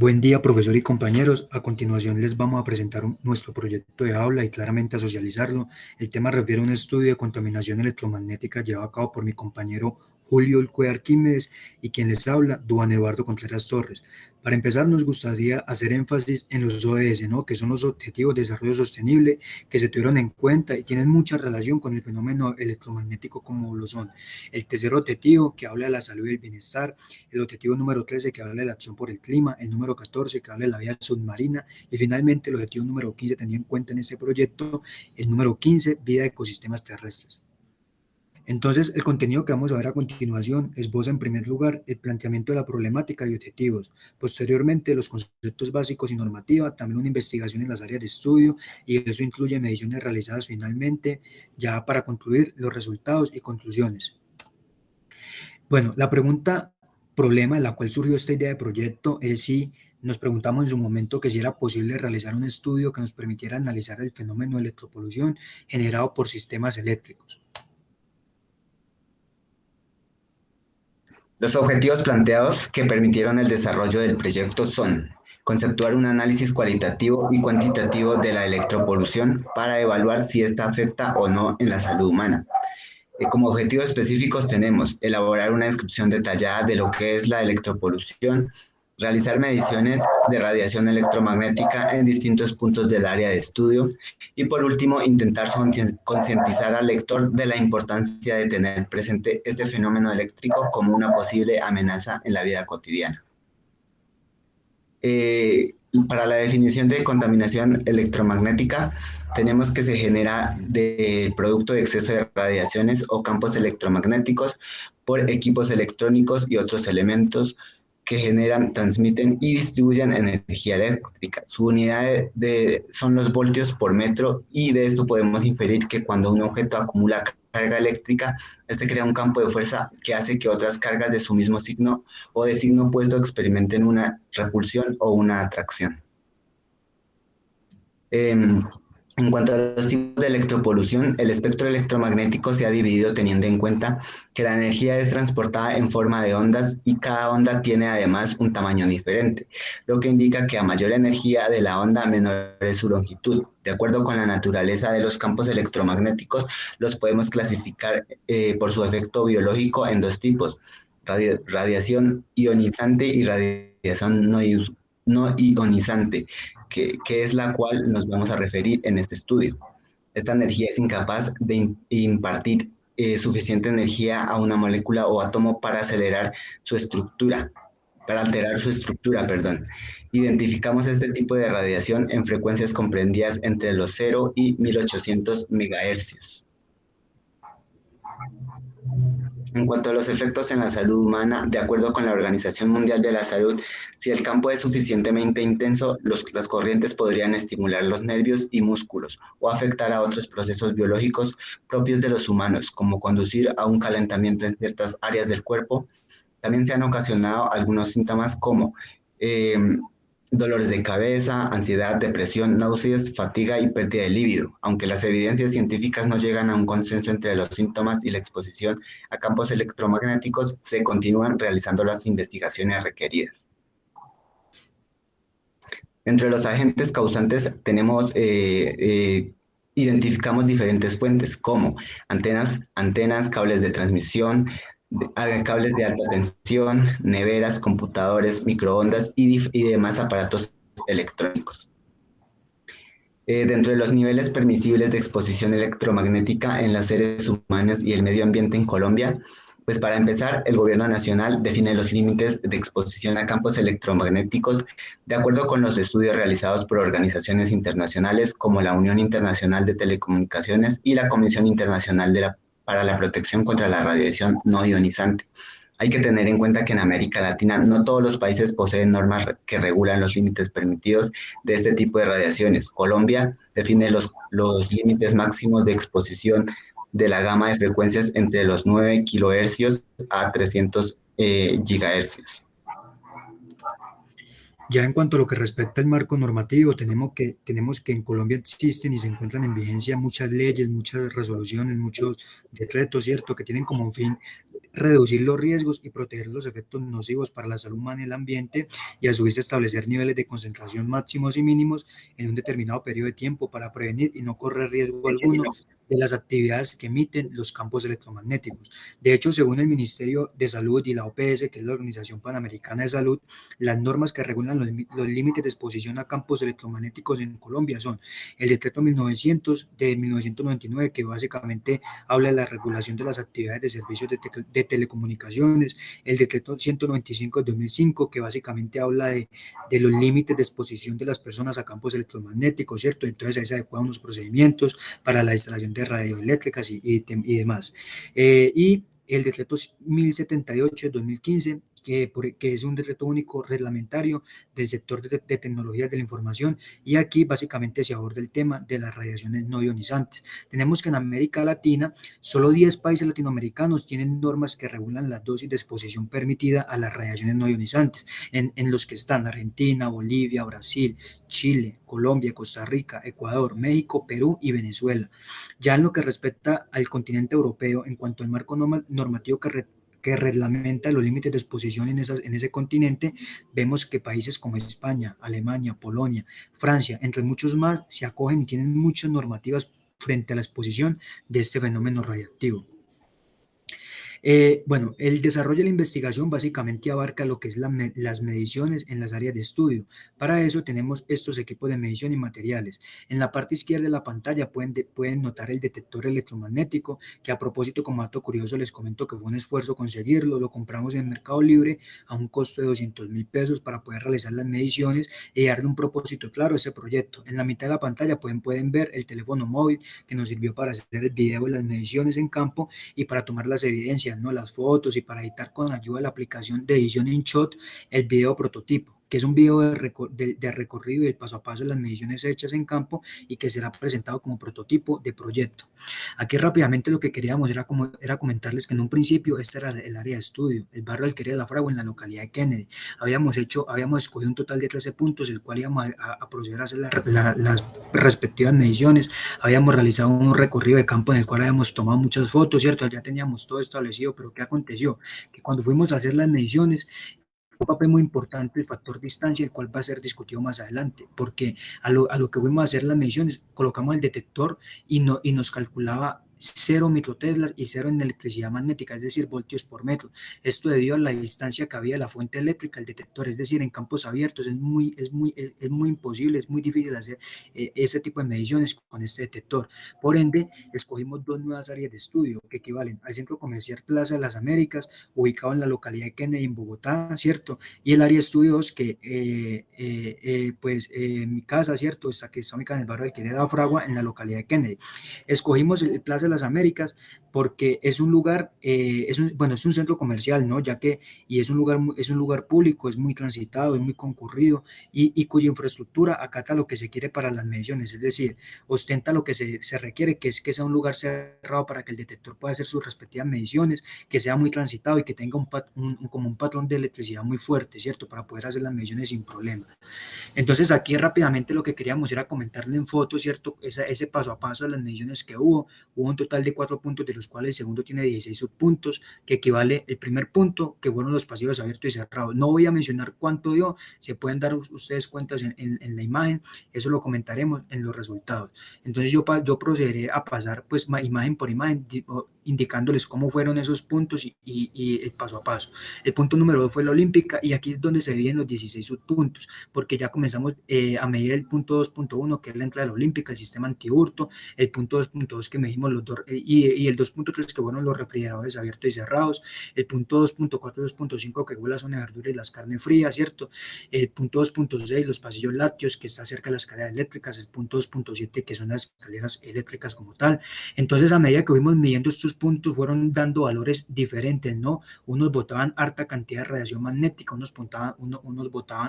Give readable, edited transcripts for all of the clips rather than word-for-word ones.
Buen día, profesor y compañeros. A continuación les vamos a presentar nuestro proyecto de aula y claramente a socializarlo. El tema refiere a un estudio de contaminación electromagnética llevado a cabo por mi compañero Julio Ulcue Arquímedes y quien les habla, Duan Eduardo Contreras Torres. Para empezar, nos gustaría hacer énfasis en los ODS, ¿no? Que son los Objetivos de Desarrollo Sostenible que se tuvieron en cuenta y tienen mucha relación con el fenómeno electromagnético como lo son. El tercer objetivo, que habla de la salud y el bienestar, el objetivo número 13 que habla de la acción por el clima, el número 14 que habla de la vida submarina y finalmente el objetivo número 15 tenido en cuenta en este proyecto, el número 15, vida de ecosistemas terrestres. Entonces, el contenido que vamos a ver a continuación esboza en primer lugar el planteamiento de la problemática y objetivos, posteriormente los conceptos básicos y normativa, también una investigación en las áreas de estudio y eso incluye mediciones realizadas finalmente, ya para concluir los resultados y conclusiones. Bueno, la pregunta problema de la cual surgió esta idea de proyecto es si nos preguntamos en su momento que si era posible realizar un estudio que nos permitiera analizar el fenómeno de electropolución generado por sistemas eléctricos. Los objetivos planteados que permitieron el desarrollo del proyecto son conceptuar un análisis cualitativo y cuantitativo de la electropolución para evaluar si esta afecta o no en la salud humana. Como objetivos específicos tenemos elaborar una descripción detallada de lo que es la electropolución, realizar mediciones de radiación electromagnética en distintos puntos del área de estudio y por último intentar concientizar al lector de la importancia de tener presente este fenómeno eléctrico como una posible amenaza en la vida cotidiana. Para la definición de contaminación electromagnética, tenemos que se genera del producto de exceso de radiaciones o campos electromagnéticos por equipos electrónicos y otros elementos que generan, transmiten y distribuyen energía eléctrica. Su unidad son los voltios por metro y de esto podemos inferir que cuando un objeto acumula carga eléctrica, este crea un campo de fuerza que hace que otras cargas de su mismo signo o de signo opuesto experimenten una repulsión o una atracción. En cuanto a los tipos de electropolución, el espectro electromagnético se ha dividido teniendo en cuenta que la energía es transportada en forma de ondas y cada onda tiene además un tamaño diferente, lo que indica que a mayor energía de la onda, menor es su longitud. De acuerdo con la naturaleza de los campos electromagnéticos, los podemos clasificar por su efecto biológico en dos tipos, radiación ionizante y radiación no ionizante, que es la cual nos vamos a referir en este estudio. Esta energía es incapaz de impartir suficiente energía a una molécula o átomo para acelerar su estructura, para alterar su estructura, perdón. Identificamos este tipo de radiación en frecuencias comprendidas entre los 0 y 1800 MHz. En cuanto a los efectos en la salud humana, de acuerdo con la Organización Mundial de la Salud, si el campo es suficientemente intenso, las corrientes podrían estimular los nervios y músculos o afectar a otros procesos biológicos propios de los humanos, como conducir a un calentamiento en ciertas áreas del cuerpo. También se han ocasionado algunos síntomas como eh, dolores de cabeza, ansiedad, depresión, náuseas, fatiga y pérdida de líbido, aunque las evidencias científicas no llegan a un consenso entre los síntomas y la exposición a campos electromagnéticos, se continúan realizando las investigaciones requeridas. Entre los agentes causantes identificamos diferentes fuentes como antenas, cables de transmisión, cables de alta tensión, neveras, computadores, microondas y demás aparatos electrónicos. Dentro de los niveles permisibles de exposición electromagnética en los seres humanos y el medio ambiente en Colombia, pues para empezar, el gobierno nacional define los límites de exposición a campos electromagnéticos de acuerdo con los estudios realizados por organizaciones internacionales como la Unión Internacional de Telecomunicaciones y la Comisión Internacional para la Protección contra la Radiación No Ionizante. Hay que tener en cuenta que en América Latina no todos los países poseen normas que regulan los límites permitidos de este tipo de radiaciones. Colombia define los límites máximos de exposición de la gama de frecuencias entre los 9 kilohercios a 300 gigahercios. Ya en cuanto a lo que respecta al marco normativo, tenemos que en Colombia existen y se encuentran en vigencia muchas leyes, muchas resoluciones, muchos decretos, ¿cierto?, que tienen como fin reducir los riesgos y proteger los efectos nocivos para la salud humana y el ambiente, y a su vez establecer niveles de concentración máximos y mínimos en un determinado periodo de tiempo para prevenir y no correr riesgo alguno de las actividades que emiten los campos electromagnéticos. De hecho, según el Ministerio de Salud y la OPS, que es la Organización Panamericana de Salud, las normas que regulan los límites de exposición a campos electromagnéticos en Colombia son el decreto 1900 de 1999, que básicamente habla de la regulación de las actividades de servicios de telecomunicaciones, el decreto 195 de 2005, que básicamente habla de los límites de exposición de las personas a campos electromagnéticos, ¿cierto? Entonces ahí se adecuan unos procedimientos para la instalación de radioeléctricas y demás. Y el decreto 1078 de 2015, que es un decreto único reglamentario del sector de tecnologías de la información, y aquí básicamente se aborda el tema de las radiaciones no ionizantes. Tenemos que en América Latina, solo 10 países latinoamericanos tienen normas que regulan la dosis de exposición permitida a las radiaciones no ionizantes, en los que están Argentina, Bolivia, Brasil, Chile, Colombia, Costa Rica, Ecuador, México, Perú y Venezuela. Ya en lo que respecta al continente europeo, en cuanto al marco normativo que reglamenta los límites de exposición en ese continente, vemos que países como España, Alemania, Polonia, Francia, entre muchos más, se acogen y tienen muchas normativas frente a la exposición de este fenómeno radiactivo. Bueno, el desarrollo de la investigación básicamente abarca lo que es las mediciones en las áreas de estudio. Para eso tenemos estos equipos de medición y materiales. En la parte izquierda de la pantalla pueden notar el detector electromagnético, que a propósito, como dato curioso, les comento que fue un esfuerzo conseguirlo. Lo compramos en Mercado Libre a un costo de 200.000 pesos para poder realizar las mediciones y darle un propósito claro a ese proyecto. En la mitad de la pantalla pueden ver el teléfono móvil que nos sirvió para hacer el video de las mediciones en campo y para tomar las evidencias, ¿no? Las fotos, y para editar con ayuda de la aplicación de edición InShot el video prototipo, que es un video de recorrido y el paso a paso de las mediciones hechas en campo y que será presentado como prototipo de proyecto. Aquí rápidamente lo que queríamos era comentarles que en un principio este era el área de estudio, el barrio Alquería de la Fragua en la localidad de Kennedy. Habíamos escogido un total de 13 puntos, el cual íbamos a proceder a hacer las respectivas mediciones. Habíamos realizado un recorrido de campo en el cual habíamos tomado muchas fotos, ¿cierto? Ya teníamos todo establecido, pero ¿qué aconteció? Que cuando fuimos a hacer las mediciones, un papel muy importante el factor distancia, el cual va a ser discutido más adelante, porque a lo que fuimos a hacer las mediciones, colocamos el detector y nos calculaba 0 microteslas y 0 en electricidad magnética, es decir, voltios por metro. Esto debido a la distancia que había de la fuente eléctrica al detector, es decir, en campos abiertos es muy imposible, es muy difícil hacer ese tipo de mediciones con este detector. Por ende, escogimos dos nuevas áreas de estudio que equivalen al Centro Comercial Plaza de las Américas, ubicado en la localidad de Kennedy, en Bogotá, ¿cierto? Y el área de estudios que, mi casa, ¿cierto? Que está ubicada en el barrio de Alquería de la Fragua, en la localidad de Kennedy. Escogimos el Plaza de las Américas porque es un lugar, es un centro comercial, ¿no? Y es un lugar público, es muy transitado, es muy concurrido y cuya infraestructura acata lo que se quiere para las mediciones, es decir, ostenta lo que se requiere, que es que sea un lugar cerrado para que el detector pueda hacer sus respectivas mediciones, que sea muy transitado y que tenga como un patrón de electricidad muy fuerte, ¿cierto? Para poder hacer las mediciones sin problema. Entonces aquí rápidamente lo que queríamos era comentarle en fotos, ¿cierto? Ese paso a paso de las mediciones que hubo un total de 4 puntos, de los cuales el segundo tiene 16 subpuntos, que equivale el primer punto, que fueron los pasillos abiertos y cerrados. No voy a mencionar cuánto dio, se pueden dar ustedes cuentas en la imagen, eso lo comentaremos en los resultados. Entonces yo procederé a pasar pues imagen por imagen, indicándoles cómo fueron esos puntos y el paso a paso. El punto número 2 fue la olímpica, y aquí es donde se dividen los 16 subpuntos, porque ya comenzamos a medir el punto 2.1, que es la entrada de la olímpica, el sistema antihurto, el punto 2.2 que medimos los dos, y el 2.3 que fueron los refrigeradores abiertos y cerrados, el punto 2.4 y 2.5 que fue la zona de verduras y las carnes frías, ¿cierto? El punto 2.6, los pasillos lácteos, que está cerca de las escaleras eléctricas, el punto 2.7, que son las escaleras eléctricas como tal. Entonces, a medida que fuimos midiendo estos puntos, fueron dando valores diferentes, ¿no? Unos botaban harta cantidad de radiación magnética,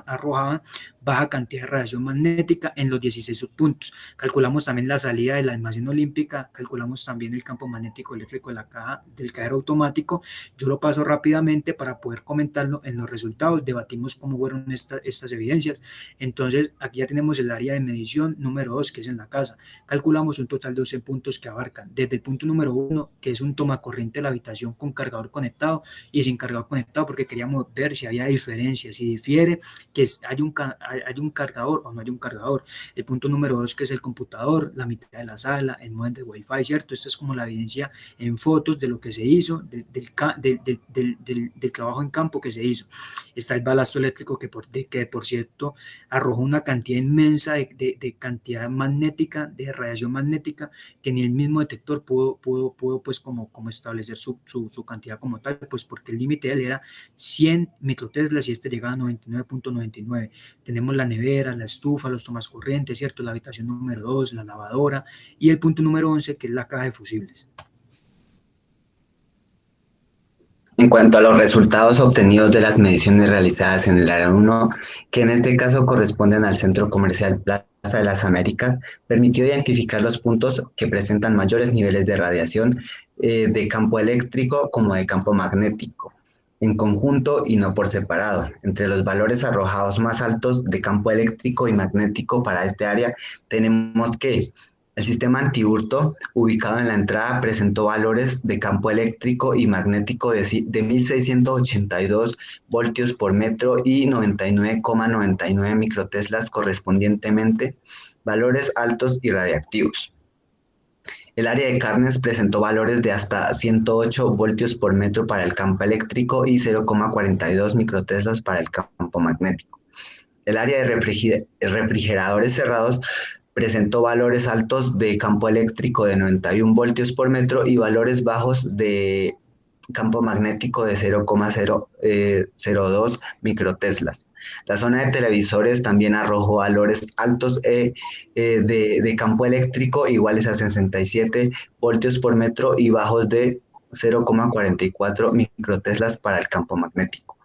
arrojaban baja cantidad de radiación magnética en los 16 subpuntos. Calculamos también la salida del almacén olímpica, calculamos también el campo magnético eléctrico de la caja del cajero automático. Yo lo paso rápidamente para poder comentarlo en los resultados, debatimos cómo fueron estas evidencias. Entonces, aquí ya tenemos el área de medición número 2, que es en la casa. Calculamos un total de 12 puntos que abarcan desde el punto número 1, que es un tomacorriente de la habitación con cargador conectado y sin cargador conectado, porque queríamos ver si había diferencias, si difiere, que hay un cargador o no hay un cargador. El punto número 2, que es el computador, la mitad de la sala, el modem de Wi-Fi, ¿cierto? Esta es como la evidencia en fotos de lo que se hizo, del trabajo en campo que se hizo. Está el balasto eléctrico que por cierto arrojó una cantidad inmensa de cantidad magnética, de radiación magnética, que ni el mismo detector pudo pues como establecer su cantidad como tal, pues porque el límite de él era 100 microteslas y este llegaba a 99.99. Tenemos la nevera, la estufa, los tomas corrientes, ¿cierto? La habitación número 2, la lavadora y el punto número 11, que es la caja de fusibles. En cuanto a los resultados obtenidos de las mediciones realizadas en el área 1, que en este caso corresponden al Centro Comercial Plaza de las Américas, permitió identificar los puntos que presentan mayores niveles de radiación de campo eléctrico como de campo magnético, en conjunto y no por separado. Entre los valores arrojados más altos de campo eléctrico y magnético para este área tenemos que el sistema antihurto, ubicado en la entrada, presentó valores de campo eléctrico y magnético de 1682 voltios por metro y 99,99 microteslas correspondientemente, valores altos y radiactivos. El área de carnes presentó valores de hasta 108 voltios por metro para el campo eléctrico y 0,42 microteslas para el campo magnético. El área de refrigeradores cerrados presentó valores altos de campo eléctrico de 91 voltios por metro y valores bajos de campo magnético de 0,002 microteslas. La zona de televisores también arrojó valores altos de campo eléctrico iguales a 67 voltios por metro y bajos de 0,44 microteslas para el campo magnético.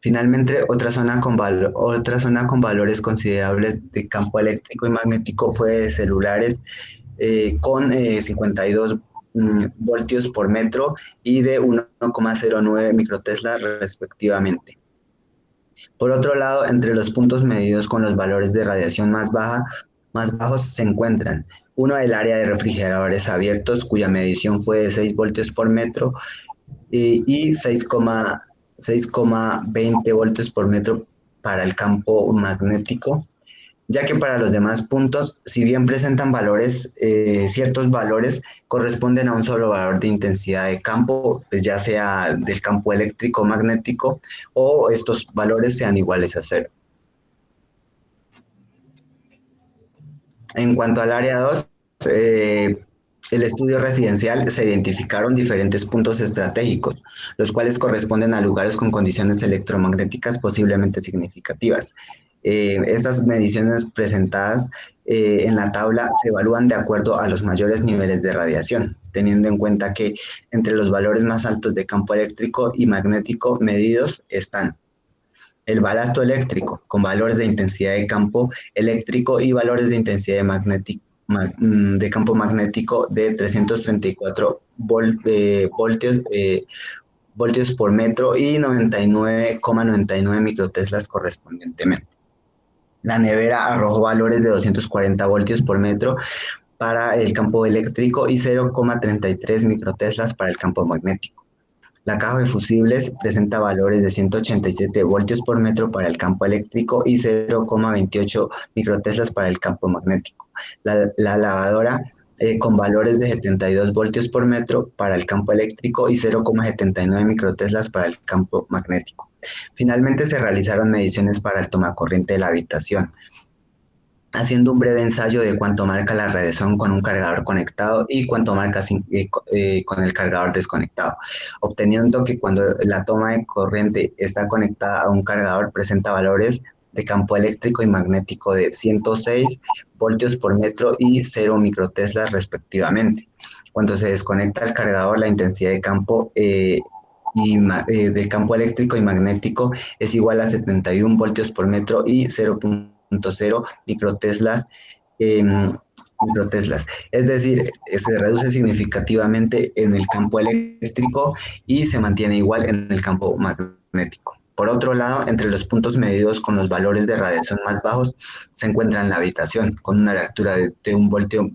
Finalmente, otra zona con valores considerables de campo eléctrico y magnético fue de celulares con 52 voltios por metro y de 1,09 microteslas respectivamente. Por otro lado, entre los puntos medidos con los valores de radiación más bajos se encuentran uno del área de refrigeradores abiertos, cuya medición fue de 6 voltios por metro y 6,20 voltios por metro para el campo magnético, ya que para los demás puntos, si bien presentan valores, ciertos valores corresponden a un solo valor de intensidad de campo, pues ya sea del campo eléctrico o magnético, o estos valores sean iguales a cero. En cuanto al área 2, el estudio residencial se identificaron diferentes puntos estratégicos, los cuales corresponden a lugares con condiciones electromagnéticas posiblemente significativas. Estas mediciones presentadas en la tabla se evalúan de acuerdo a los mayores niveles de radiación, teniendo en cuenta que entre los valores más altos de campo eléctrico y magnético medidos están el balasto eléctrico, con valores de intensidad de campo eléctrico y valores de intensidad de campo magnético de 334 voltios por metro y 99,99 microteslas correspondientemente. La nevera arrojó valores de 240 voltios por metro para el campo eléctrico y 0,33 microteslas para el campo magnético. La caja de fusibles presenta valores de 187 voltios por metro para el campo eléctrico y 0,28 microteslas para el campo magnético. La lavadora con valores de 72 voltios por metro para el campo eléctrico y 0,79 microteslas para el campo magnético. Finalmente se realizaron mediciones para el tomacorriente de la habitación, haciendo un breve ensayo de cuánto marca la radiación con un cargador conectado y cuánto marca con el cargador desconectado, obteniendo que cuando la toma de corriente está conectada a un cargador presenta valores de campo eléctrico y magnético de 106 voltios por metro y 0 microteslas respectivamente. Cuando se desconecta el cargador, la intensidad de campo del campo eléctrico y magnético es igual a 71 voltios por metro y 0,0 microteslas, microteslas. Es decir, se reduce significativamente en el campo eléctrico y se mantiene igual en el campo magnético. Por otro lado, entre los puntos medidos con los valores de radiación más bajos se encuentra la habitación, con una lectura de 1 voltio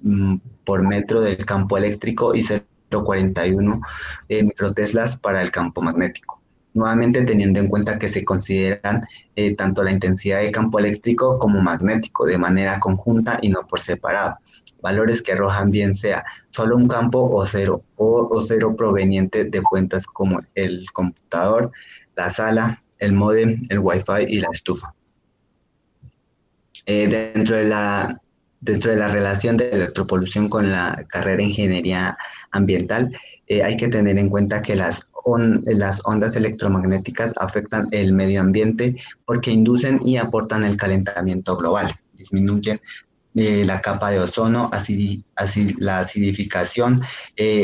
por metro del campo eléctrico y 0,41 microteslas para el campo magnético. Nuevamente teniendo en cuenta que se consideran tanto la intensidad de campo eléctrico como magnético de manera conjunta y no por separado. Valores que arrojan bien sea solo un campo o cero proveniente de fuentes como el computador, la sala, el módem, el wifi y la estufa. Eh, dentro de la, dentro de la relación de electropolución con la carrera de ingeniería ambiental, hay que tener en cuenta que las ondas electromagnéticas afectan el medio ambiente porque inducen y aportan el calentamiento global, disminuyen la capa de ozono, la acidificación,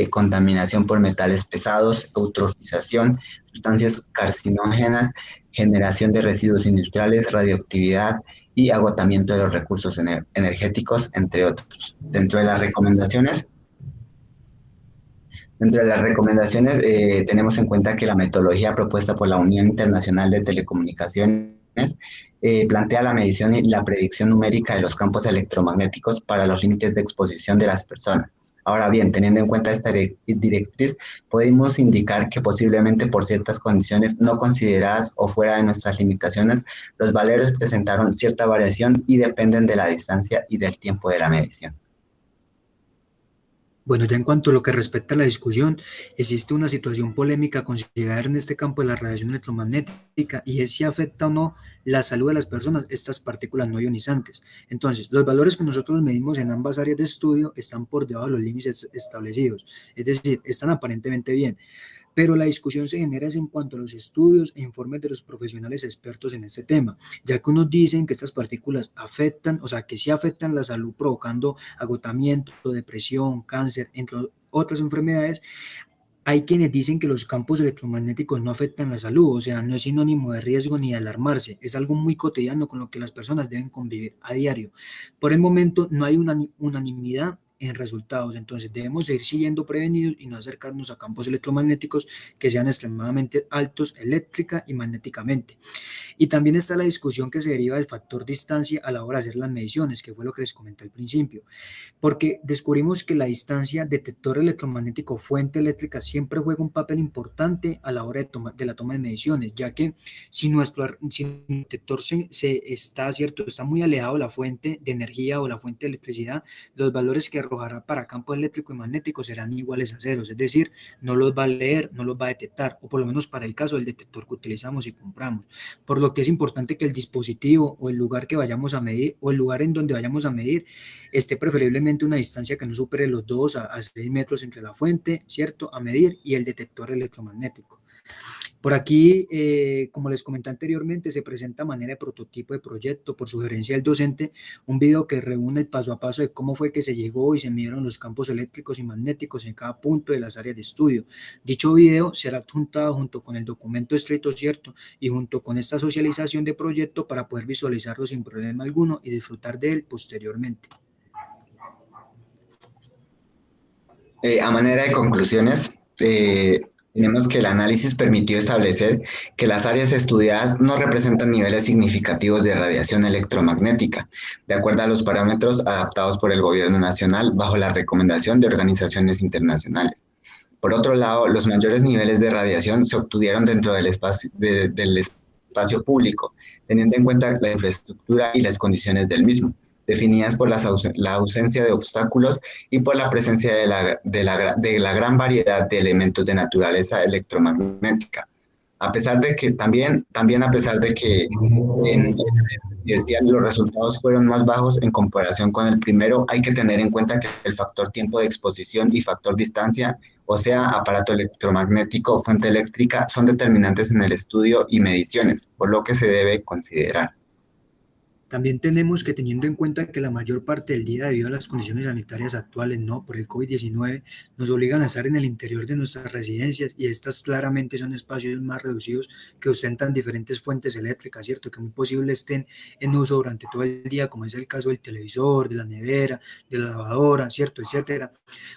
contaminación por metales pesados, eutrofización, sustancias carcinógenas, generación de residuos industriales, radioactividad y agotamiento de los recursos energéticos, entre otros. Dentro de las recomendaciones, tenemos en cuenta que la metodología propuesta por la Unión Internacional de Telecomunicaciones plantea la medición y la predicción numérica de los campos electromagnéticos para los límites de exposición de las personas. Ahora bien, teniendo en cuenta esta directriz, podemos indicar que posiblemente por ciertas condiciones no consideradas o fuera de nuestras limitaciones, los valores presentaron cierta variación y dependen de la distancia y del tiempo de la medición. Bueno, ya en cuanto a lo que respecta a la discusión, existe una situación polémica a considerar en este campo de la radiación electromagnética y es si afecta o no la salud de las personas estas partículas no ionizantes. Entonces, los valores que nosotros medimos en ambas áreas de estudio están por debajo de los límites establecidos, es decir, están aparentemente bien. Pero la discusión se genera en cuanto a los estudios e informes de los profesionales expertos en este tema, ya que unos dicen que estas partículas afectan, o sea, que sí afectan la salud provocando agotamiento, depresión, cáncer, entre otras enfermedades. Hay quienes dicen que los campos electromagnéticos no afectan la salud, o sea, no es sinónimo de riesgo ni de alarmarse, es algo muy cotidiano con lo que las personas deben convivir a diario. Por el momento no hay una unanimidad en resultados, entonces debemos seguir siguiendo prevenidos y no acercarnos a campos electromagnéticos que sean extremadamente altos eléctrica y magnéticamente. Y también está la discusión que se deriva del factor distancia a la hora de hacer las mediciones, que fue lo que les comenté al principio, porque descubrimos que la distancia detector electromagnético fuente eléctrica siempre juega un papel importante a la hora de la toma de mediciones, ya que si el detector está muy alejado de la fuente de energía o la fuente de electricidad, los valores que arrojará para campo eléctrico y magnético serán iguales a ceros, es decir, no los va a leer, no los va a detectar, o por lo menos para el caso del detector que utilizamos y compramos. Por lo que es importante que el dispositivo o el lugar que vayamos a medir o el lugar en donde vayamos a medir esté preferiblemente una distancia que no supere los 2 a 6 metros entre la fuente, ¿cierto? A medir y el detector electromagnético. Por aquí, como les comenté anteriormente, se presenta a manera de prototipo de proyecto por sugerencia del docente, un video que reúne el paso a paso de cómo fue que se llegó y se midieron los campos eléctricos y magnéticos en cada punto de las áreas de estudio. Dicho video será adjuntado junto con el documento escrito, ¿cierto? Y junto con esta socialización de proyecto para poder visualizarlo sin problema alguno y disfrutar de él posteriormente. A manera de conclusiones, tenemos que el análisis permitió establecer que las áreas estudiadas no representan niveles significativos de radiación electromagnética, de acuerdo a los parámetros adaptados por el Gobierno Nacional bajo la recomendación de organizaciones internacionales. Por otro lado, los mayores niveles de radiación se obtuvieron dentro del espacio público, teniendo en cuenta la infraestructura y las condiciones del mismo, definidas por la ausencia de obstáculos y por la presencia de la gran variedad de elementos de naturaleza electromagnética. A pesar de que también a pesar de que en decían los resultados fueron más bajos en comparación con el primero, hay que tener en cuenta que el factor tiempo de exposición y factor distancia, o sea, aparato electromagnético o fuente eléctrica, son determinantes en el estudio y mediciones, por lo que se debe considerar. También tenemos que, teniendo en cuenta que la mayor parte del día, debido a las condiciones sanitarias actuales, no por el COVID-19, nos obligan a estar en el interior de nuestras residencias y estas claramente son espacios más reducidos que ostentan diferentes fuentes eléctricas, ¿cierto? Que muy posible estén en uso durante todo el día, como es el caso del televisor, de la nevera, de la lavadora, ¿cierto? Etcétera.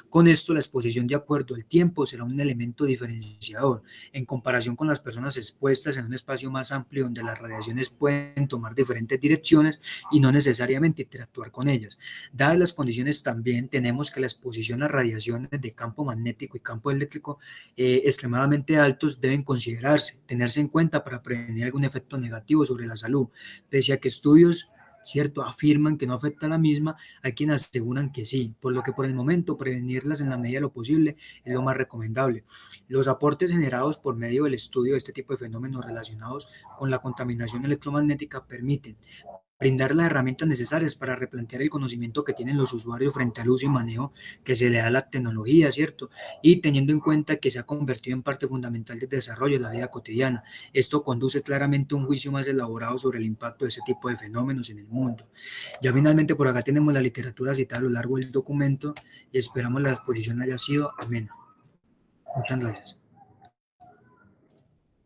Con esto, la exposición de acuerdo al tiempo será un elemento diferenciador en comparación con las personas expuestas en un espacio más amplio donde las radiaciones pueden tomar diferentes direcciones personas y no necesariamente interactuar con ellas. Dadas las condiciones también tenemos que la exposición a radiaciones de campo magnético y campo eléctrico extremadamente altos deben considerarse, tenerse en cuenta para prevenir algún efecto negativo sobre la salud, pese a que estudios, cierto, afirman que no afecta a la misma, hay quienes aseguran que sí, por lo que por el momento prevenirlas en la medida de lo posible es lo más recomendable. Los aportes generados por medio del estudio de este tipo de fenómenos relacionados con la contaminación electromagnética permiten brindar las herramientas necesarias para replantear el conocimiento que tienen los usuarios frente al uso y manejo que se le da a la tecnología, ¿cierto? Y teniendo en cuenta que se ha convertido en parte fundamental del desarrollo de la vida cotidiana. Esto conduce claramente a un juicio más elaborado sobre el impacto de ese tipo de fenómenos en el mundo. Ya finalmente por acá tenemos la literatura citada a lo largo del documento y esperamos la exposición haya sido amena. Muchas gracias.